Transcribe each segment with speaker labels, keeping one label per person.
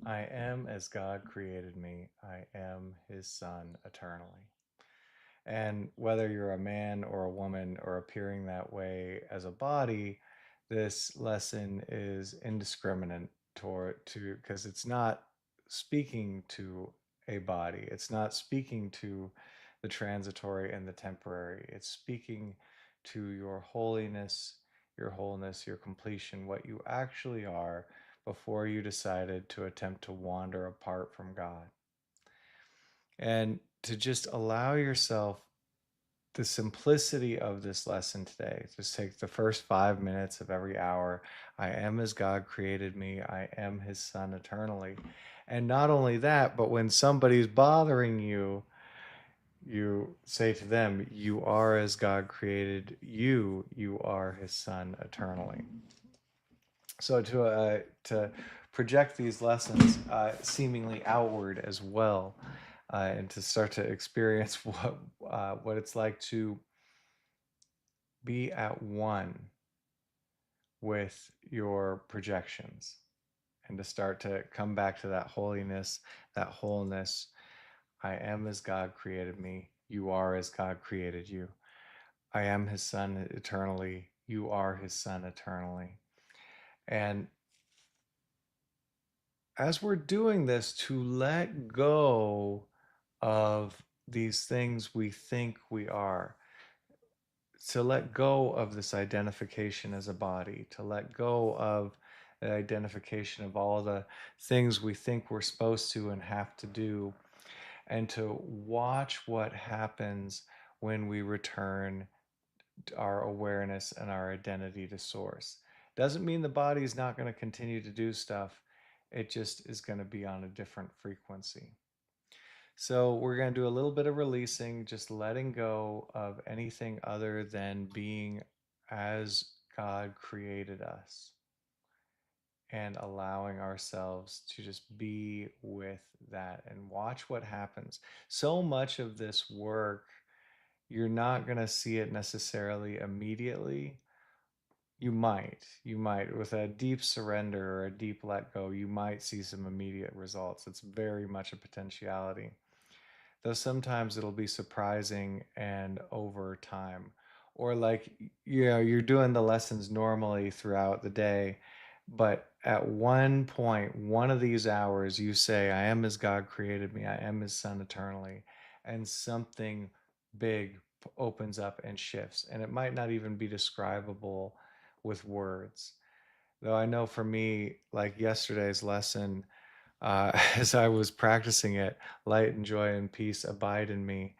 Speaker 1: I am as God created me. I am his son eternally. And whether you're a man or a woman or appearing that way as a body, this lesson is indiscriminate toward to because it's not speaking to a body. It's not speaking to the transitory and the temporary. It's speaking to your holiness, your wholeness, your completion, what you actually are before you decided to attempt to wander apart from God. And to just allow yourself the simplicity of this lesson today. Just take the first 5 minutes of every hour. I am as God created me. I am his son eternally. And not only that, but when somebody's bothering you, you say to them, you are as God created you. You are his son eternally. So to project these lessons seemingly outward as well, and to start to experience what it's like to be at one with your projections, and to start to come back to that holiness, that wholeness. I am as God created me. You are as God created you. I am his son eternally. You are his son eternally. And as we're doing this, to let go of these things we think we are, to let go of this identification as a body, to let go of the identification of all the things we think we're supposed to and have to do, and to watch what happens when we return our awareness and our identity to source. Doesn't mean the body is not going to continue to do stuff, it just is going to be on a different frequency. So we're going to do a little bit of releasing, just letting go of anything other than being as God created us, and allowing ourselves to just be with that and watch what happens. So much of this work, you're not going to see it necessarily immediately. You might, with a deep surrender or a deep let go, you might see some immediate results. It's very much a potentiality, though sometimes it'll be surprising and over time. Or like, you're doing the lessons normally throughout the day, but at one point, one of these hours, you say, I am as God created me. I am his son eternally. And something big opens up and shifts. And it might not even be describable with words. Though I know for me, like yesterday's lesson, as I was practicing it, light and joy and peace abide in me,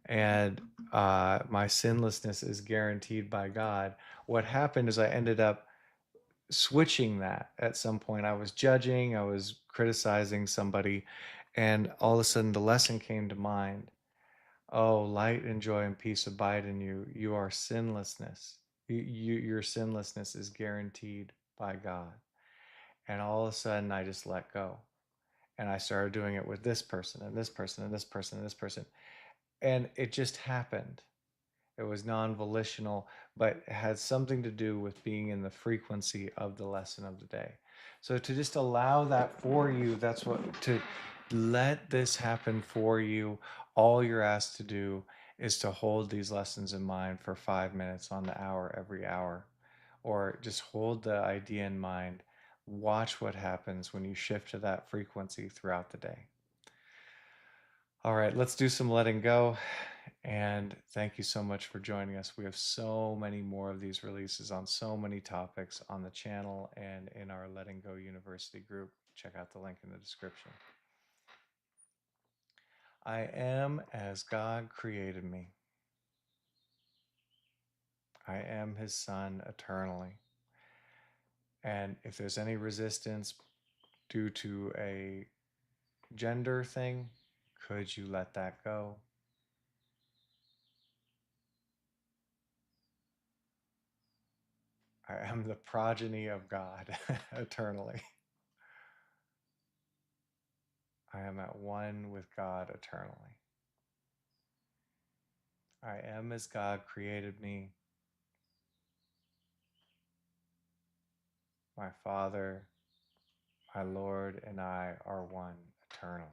Speaker 1: and my sinlessness is guaranteed by God. What happened is I ended up switching that at some point. I was judging, I was criticizing somebody, and all of a sudden the lesson came to mind. Oh, light and joy and peace abide in you. You are sinlessness. Your sinlessness is guaranteed by God. And all of a sudden I just let go. And I started doing it with this person and this person and this person and this person. And it just happened. It was non-volitional, but it had something to do with being in the frequency of the lesson of the day. So to just allow that for you, that's what, to let this happen for you. All you're asked to do is to hold these lessons in mind for 5 minutes on the hour, every hour, or just hold the idea in mind. Watch what happens when you shift to that frequency throughout the day. All right, let's do some letting go. And thank you so much for joining us. We have so many more of these releases on so many topics on the channel and in our Letting Go University group. Check out the link in the description. I am as God created me. I am his son eternally. And if there's any resistance due to a gender thing, could you let that go? I am the progeny of God eternally. I am at one with God eternally. I am as God created me. My Father, My Lord and I are one eternally.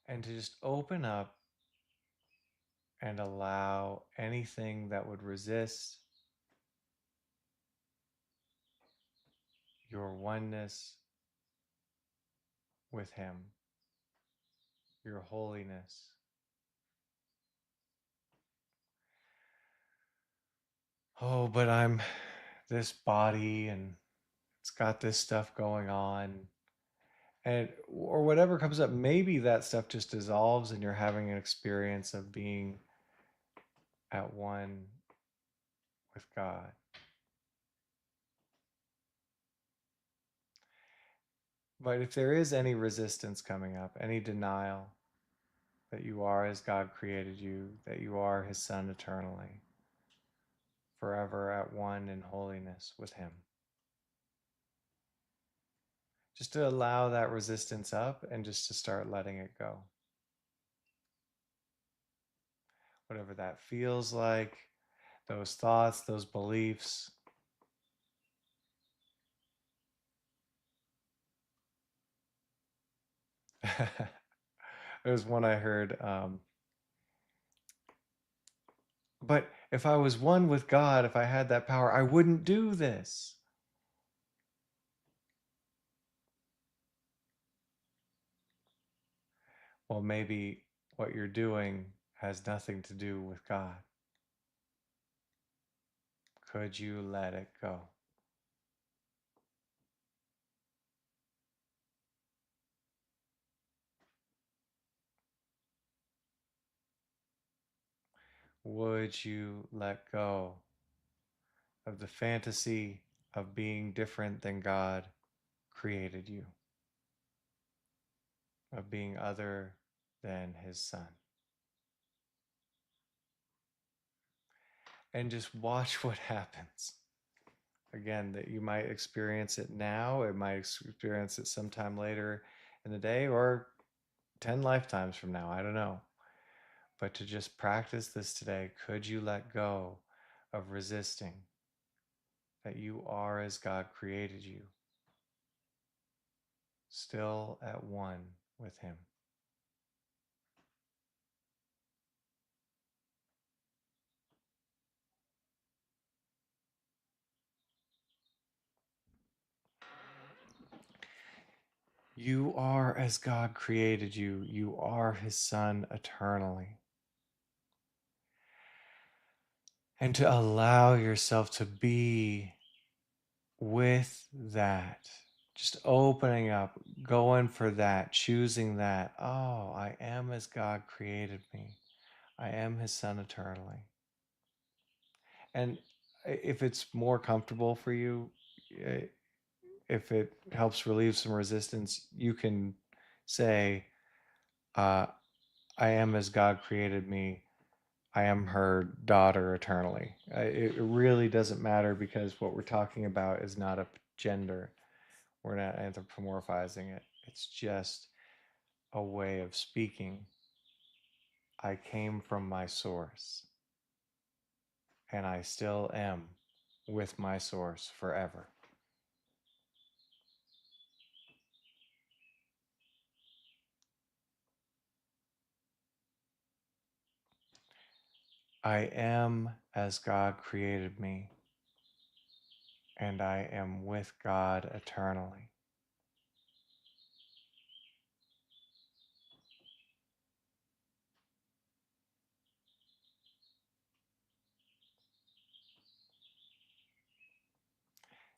Speaker 1: And to just open up and allow anything that would resist your oneness with Him, your holiness. Oh, but I'm this body and it's got this stuff going on. And or whatever comes up, maybe that stuff just dissolves and you're having an experience of being at one with God. But if there is any resistance coming up, any denial that you are as God created you, that you are His Son eternally, forever at one in holiness with Him, just to allow that resistance up and just to start letting it go. Whatever that feels like, those thoughts, those beliefs. There's one I heard, but if I was one with God, if I had that power, I wouldn't do this. Well, maybe what you're doing has nothing to do with God. Could you let it go? Would you let go of the fantasy of being different than God created you, of being other than His Son? And just watch what happens. Again, that you might experience it now, it might experience it sometime later in the day, or 10 lifetimes from now, I don't know. But to just practice this today, could you let go of resisting that you are as God created you, still at one with Him? You are as God created you. You are His Son eternally. And to allow yourself to be with that, just opening up, going for that, choosing that. Oh, I am as God created me. I am His Son eternally. And if it's more comfortable for you, eh, if it helps relieve some resistance, you can say, uh, I am as God created me. I am her daughter eternally. It really doesn't matter because what we're talking about is not a gender. We're not anthropomorphizing it. It's just a way of speaking. I came from my source, and I still am with my source forever. I am as God created me, and I am with God eternally.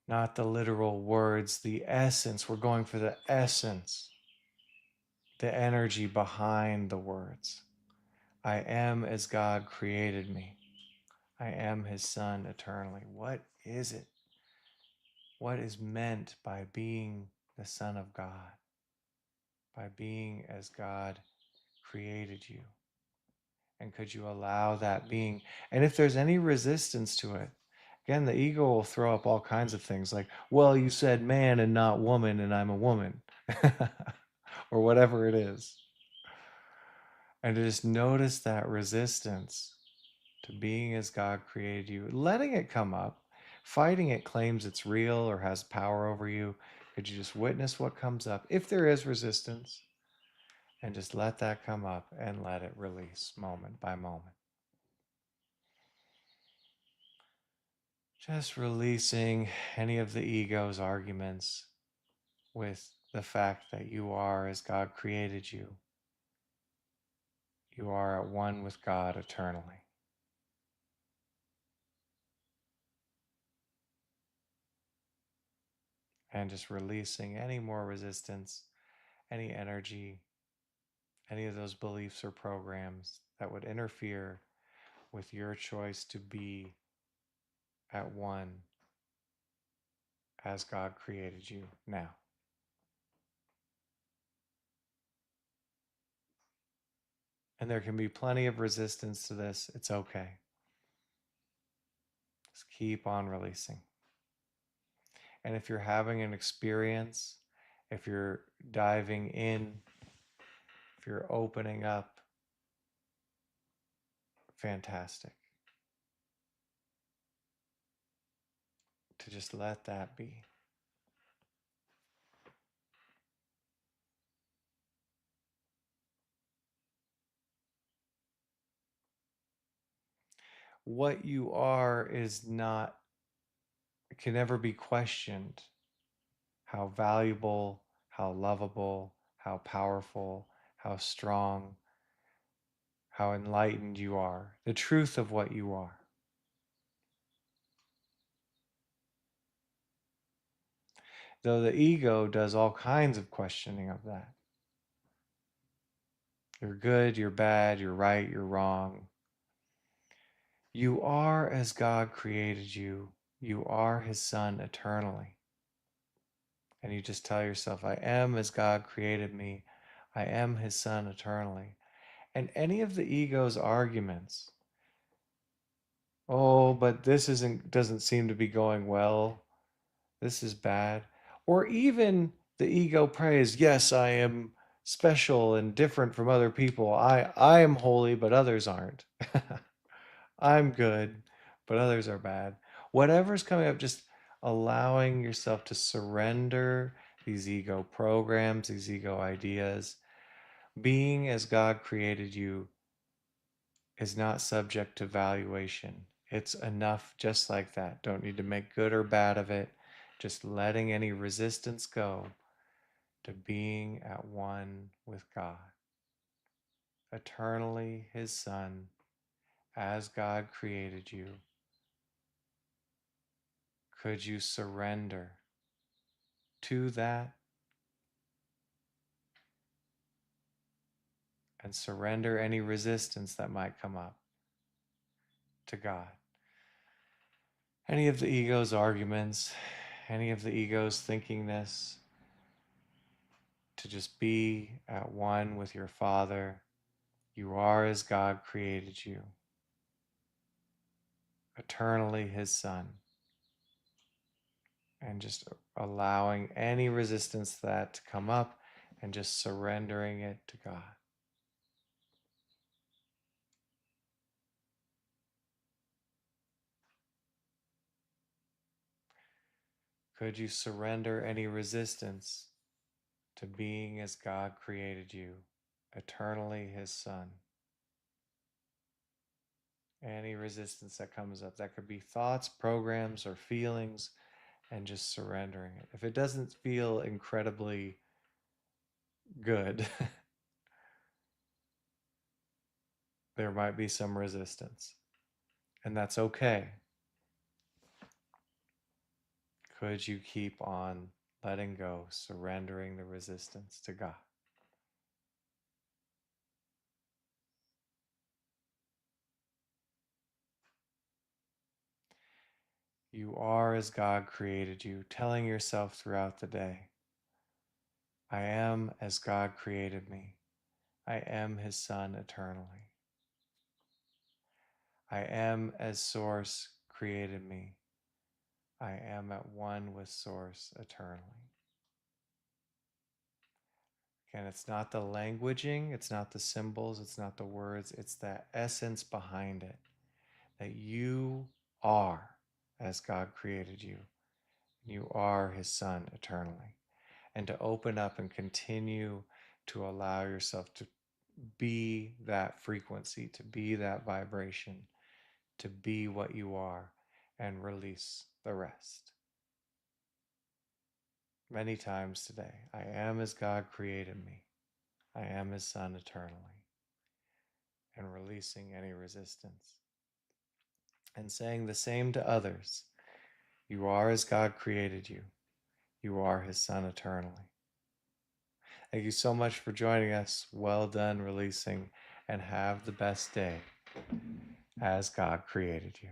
Speaker 1: Not the literal words, the essence. We're going for the essence, the energy behind the words. I am as God created me. I am His Son eternally. What is it? What is meant by being the Son of God? By being as God created you? And could you allow that being? And if there's any resistance to it, again, the ego will throw up all kinds of things like, well, you said man and not woman, and I'm a woman, or whatever it is. And to just notice that resistance, to being as God created you, letting it come up. Fighting it claims it's real or has power over you. Could you just witness what comes up? If there is resistance, and just let that come up and let it release moment by moment. Just releasing any of the ego's arguments with the fact that you are as God created you. You are at one with God eternally. And just releasing any more resistance, any energy, any of those beliefs or programs that would interfere with your choice to be at one as God created you now. And there can be plenty of resistance to this. It's okay. Just keep on releasing. And if you're having an experience, if you're diving in, if you're opening up, fantastic. To just let that be. What you are is not, can never be questioned. How valuable, how lovable, how powerful, how strong, how enlightened you are. The truth of what you are. Though the ego does all kinds of questioning of that. You're good, you're bad, you're right, you're wrong. You are as God created you. You are his son eternally. And you just tell yourself, I am as God created me. I am his son eternally. And any of the ego's arguments, oh, but this doesn't seem to be going well. This is bad. Or even the ego prays, yes, I am special and different from other people. I am holy, but others aren't. I'm good, but others are bad. Whatever's coming up, just allowing yourself to surrender these ego programs, these ego ideas. Being as God created you is not subject to valuation. It's enough just like that. Don't need to make good or bad of it. Just letting any resistance go to being at one with God. Eternally his son, as God created you. Could you surrender to that and surrender any resistance that might come up to God? Any of the ego's arguments, any of the ego's thinkingness, to just be at one with your Father. You are as God created you, eternally his son. And just allowing any resistance to that to come up and just surrendering it to God. Could you surrender any resistance to being as God created you, eternally his son? Any resistance that comes up, that could be thoughts, programs, or feelings, and just surrendering it. If it doesn't feel incredibly good, there might be some resistance, and that's okay. Could you keep on letting go, surrendering the resistance to God? You are as God created you, telling yourself throughout the day, I am as God created me. I am his son eternally. I am as Source created me. I am at one with Source eternally. Again, it's not the languaging, it's not the symbols, it's not the words, it's the essence behind it. that you are as God created you. You are his son eternally. And to open up and continue to allow yourself to be that frequency, to be that vibration, to be what you are, and release the rest. Many times today, I am as God created me. I am his son eternally. And releasing any resistance. And saying the same to others. You are as God created you. You are his son eternally. Thank you so much for joining us. Well done releasing, and have the best day as God created you.